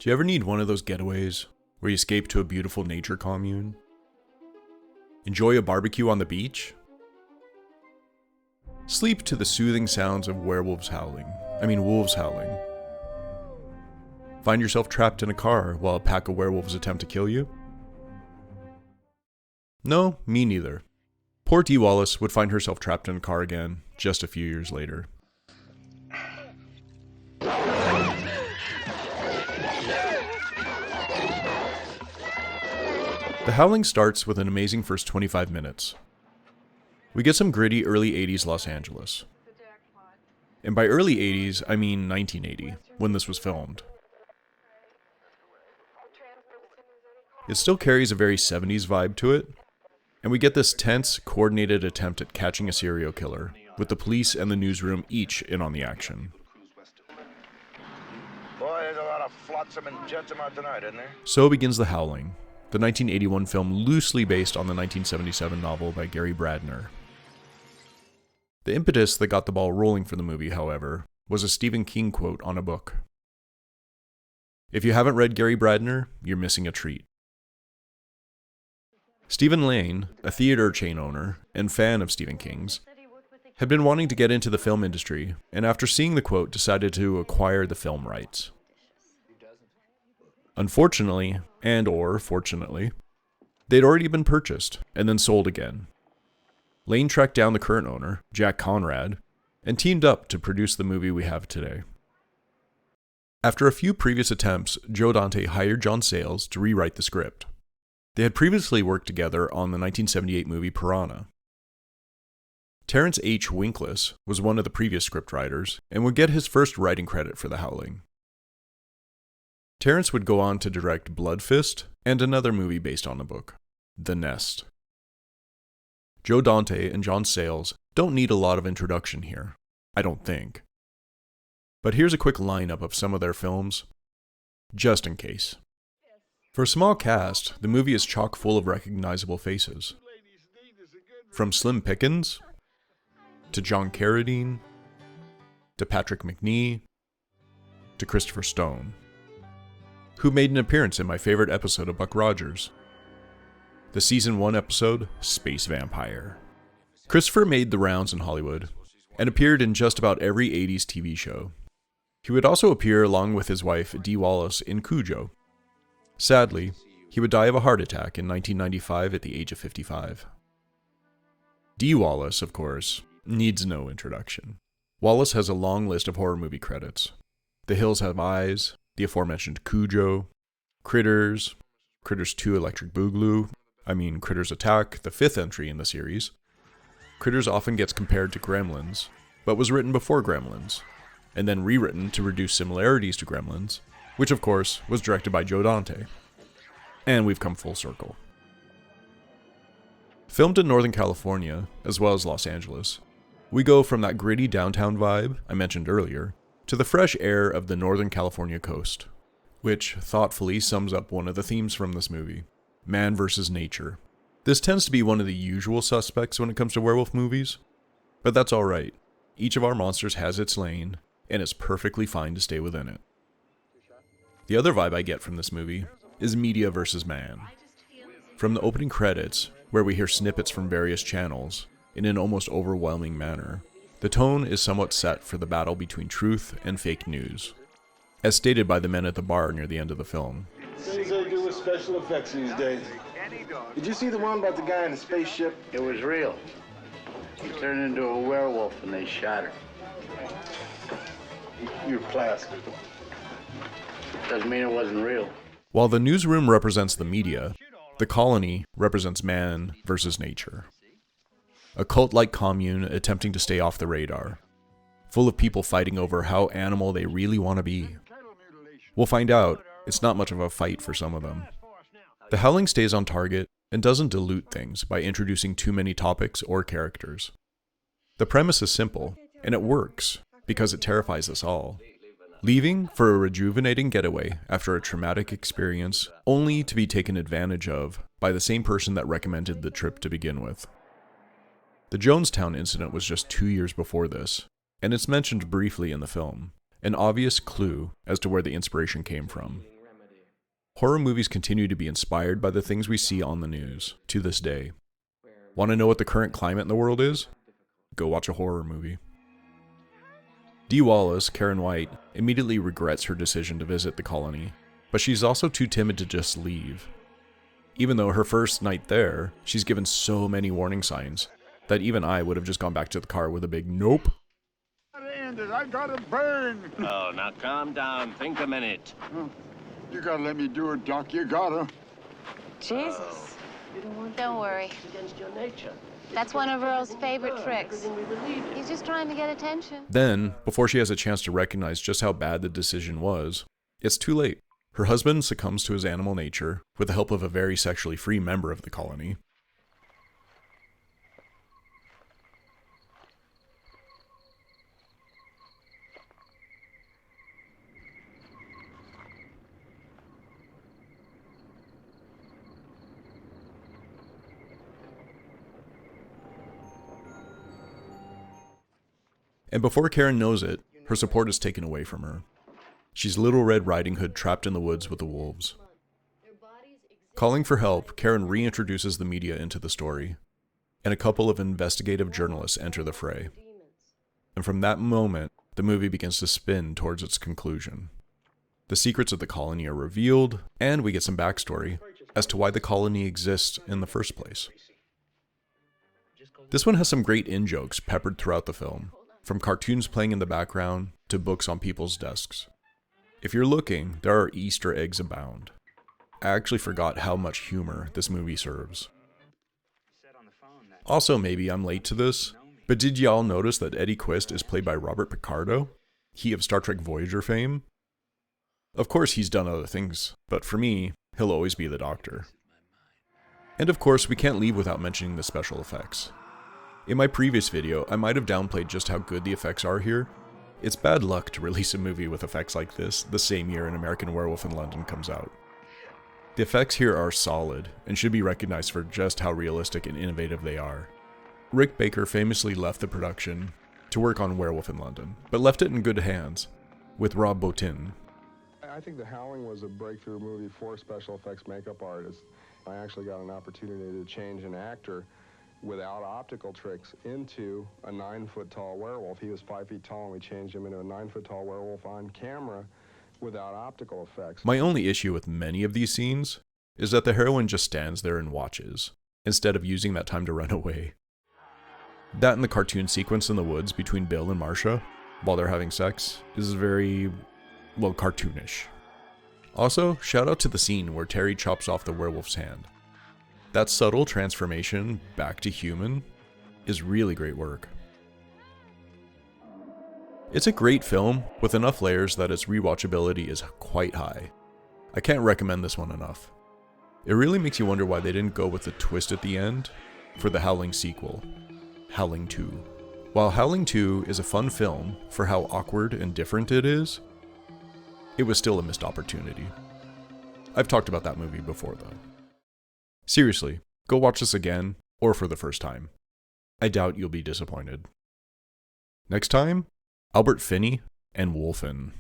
Do you ever need one of those getaways where you escape to a beautiful nature commune? Enjoy a barbecue on the beach? Sleep to the soothing sounds of wolves howling. Find yourself trapped in a car while a pack of werewolves attempt to kill you? No, me neither. Poor Dee Wallace would find herself trapped in a car again just a few years later. The Howling starts with an amazing first 25 minutes. We get some gritty early 80s Los Angeles. And by early 80s, I mean 1980, when this was filmed. It still carries a very 70s vibe to it, and we get this tense, coordinated attempt at catching a serial killer, with the police and the newsroom each in on the action. Boy, there's a lot of flotsam and jetsam out tonight, isn't there? So begins The Howling, the 1981 film loosely based on the 1977 novel by Gary Bradner. The impetus that got the ball rolling for the movie, however, was a Stephen King quote on a book. If you haven't read Gary Bradner, you're missing a treat. Stephen Lane, a theater chain owner and fan of Stephen King's, had been wanting to get into the film industry, and after seeing the quote, decided to acquire the film rights. Unfortunately, and/or fortunately, they'd already been purchased and then sold again. Lane tracked down the current owner, Jack Conrad, and teamed up to produce the movie we have today. After a few previous attempts, Joe Dante hired John Sayles to rewrite the script. They had previously worked together on the 1978 movie Piranha. Terrence H. Winkless was one of the previous scriptwriters and would get his first writing credit for The Howling. Terrence would go on to direct Blood Fist and another movie based on the book, The Nest. Joe Dante and John Sayles don't need a lot of introduction here, I don't think. But here's a quick lineup of some of their films, just in case. For a small cast, the movie is chock full of recognizable faces. From Slim Pickens, to John Carradine, to Patrick McNee, to Christopher Stone, who made an appearance in my favorite episode of Buck Rogers, the Season 1 episode, Space Vampire. Christopher made the rounds in Hollywood, and appeared in just about every 80s TV show. He would also appear along with his wife, Dee Wallace, in Cujo. Sadly, he would die of a heart attack in 1995 at the age of 55. Dee Wallace, of course, needs no introduction. Wallace has a long list of horror movie credits. The Hills Have Eyes, the aforementioned Cujo, Critters, Critters 2 Electric Boogaloo, Critters Attack, the 5th entry in the series. Critters often gets compared to Gremlins, but was written before Gremlins, and then rewritten to reduce similarities to Gremlins, which of course was directed by Joe Dante. And we've come full circle. Filmed in Northern California, as well as Los Angeles, we go from that gritty downtown vibe I mentioned earlier, to the fresh air of the Northern California coast, which thoughtfully sums up one of the themes from this movie, man versus nature. This tends to be one of the usual suspects when it comes to werewolf movies, but that's alright. Each of our monsters has its lane, and it's perfectly fine to stay within it. The other vibe I get from this movie is media versus man. From the opening credits, where we hear snippets from various channels, in an almost overwhelming manner, the tone is somewhat set for the battle between truth and fake news, as stated by the men at the bar near the end of the film. Things they do with special effects these days. Did you see the one about the guy in the spaceship? It was real. He turned into a werewolf and they shot her. You're plastic. Doesn't mean it wasn't real. While the newsroom represents the media, the colony represents man versus nature. A cult-like commune attempting to stay off the radar, full of people fighting over how animal they really want to be. We'll find out it's not much of a fight for some of them. The Howling stays on target and doesn't dilute things by introducing too many topics or characters. The premise is simple, and it works, because it terrifies us all. Leaving for a rejuvenating getaway after a traumatic experience, only to be taken advantage of by the same person that recommended the trip to begin with. The Jonestown incident was just 2 years before this, and it's mentioned briefly in the film, an obvious clue as to where the inspiration came from. Horror movies continue to be inspired by the things we see on the news to this day. Want to know what the current climate in the world is? Go watch a horror movie. Dee Wallace, Karen White, immediately regrets her decision to visit the colony, but she's also too timid to just leave. Even though her first night there, she's given so many warning signs that even I would have just gone back to the car with a big nope. I gotta burn. Oh, now calm down. Think a minute. You gotta let me do it, Doc. You gotta. Jesus. Don't worry. Against your nature. That's one of Earl's favorite tricks. He's just trying to get attention. Then, before she has a chance to recognize just how bad the decision was, it's too late. Her husband succumbs to his animal nature with the help of a very sexually free member of the colony. And before Karen knows it, her support is taken away from her. She's Little Red Riding Hood trapped in the woods with the wolves. Calling for help, Karen reintroduces the media into the story, and a couple of investigative journalists enter the fray. And from that moment, the movie begins to spin towards its conclusion. The secrets of the colony are revealed, and we get some backstory as to why the colony exists in the first place. This one has some great in-jokes peppered throughout the film, from cartoons playing in the background to books on people's desks. If you're looking, there are Easter eggs abound. I actually forgot how much humor this movie serves. Also, maybe I'm late to this, but did y'all notice that Eddie Quist is played by Robert Picardo? He of Star Trek Voyager fame? Of course he's done other things, but for me, he'll always be the Doctor. And of course, we can't leave without mentioning the special effects. In my previous video, I might have downplayed just how good the effects are here. It's bad luck to release a movie with effects like this the same year an American Werewolf in London comes out. The effects here are solid, and should be recognized for just how realistic and innovative they are. Rick Baker famously left the production to work on Werewolf in London, but left it in good hands, with Rob Bottin. I think The Howling was a breakthrough movie for special effects makeup artists. I actually got an opportunity to change an actor without optical tricks into a 9-foot-tall werewolf. He was 5 feet tall, and we changed him into a 9-foot-tall werewolf on camera without optical effects. My only issue with many of these scenes is that the heroine just stands there and watches, instead of using that time to run away. That and the cartoon sequence in the woods between Bill and Marcia, while they're having sex, is very, well, cartoonish. Also, shout out to the scene where Terry chops off the werewolf's hand. That subtle transformation back to human is really great work. It's a great film with enough layers that its rewatchability is quite high. I can't recommend this one enough. It really makes you wonder why they didn't go with the twist at the end for the Howling sequel, Howling 2. While Howling 2 is a fun film for how awkward and different it is, it was still a missed opportunity. I've talked about that movie before though. Seriously, go watch this again, or for the first time. I doubt you'll be disappointed. Next time, Albert Finney and Wolfen.